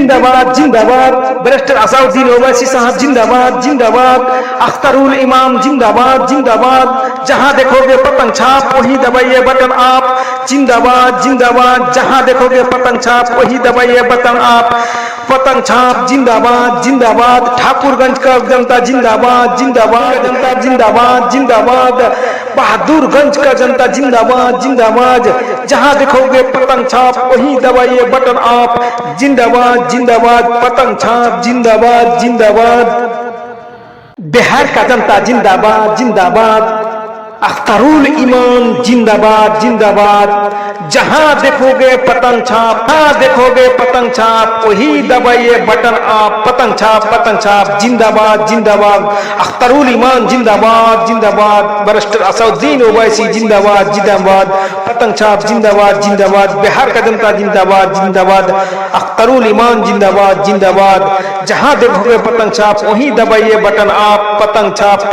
जिंदाबाद जिंदाबाद, बैरिस्टर असाउद्दीन ओवैसी साहब जिंदाबाद जिंदाबाद, अख्तरुल इमाम जिंदाबाद जिंदाबाद, जहां देखोगे पतंग छाप वही दबाइए बटन आप, जिंदाबाद जिंदाबाद, जहां देखोगे पतंग छाप वही दबाइए बटन आप, पतंग छाप जिंदाबाद जिंदाबाद, ठाकुरगंज का जनता जिंदाबाद जिंदाबाद, जनता जिंदाबाद जिंदाबाद, बहादुरगंज का जनता जिंदाबाद जिंदाबाद, जहां देखोगे पतंग छाप वही दबाइए बटन आप, जिंदाबाद जिंदाबाद, पतंग छाप जिंदाबाद जिंदाबाद, बिहार का जनता जिंदाबाद जिंदाबाद, अख्तरुल इमाम जिंदाबाद जिंदाबाद, जहां देखोगे पतंग छाप, जहां देखोगे पतंग छाप वही दबाइए बटन आप, पतंग छाप जिंदाबाद जिंदाबाद, अख्तरुल इमाम जिंदाबाद जिंदाबाद, बैरिस्टर असाउद्दीन ओवैसी जिंदाबाद जिंदाबाद, पतंग छाप जिंदाबाद जिंदाबाद, बिहार का जनता जिंदाबाद जिंदाबाद, अख्तरुल इमाम जिंदाबाद जिंदाबाद, जहां देखोगे पतंग छाप वही दबाइए बटन आप, पतंग छाप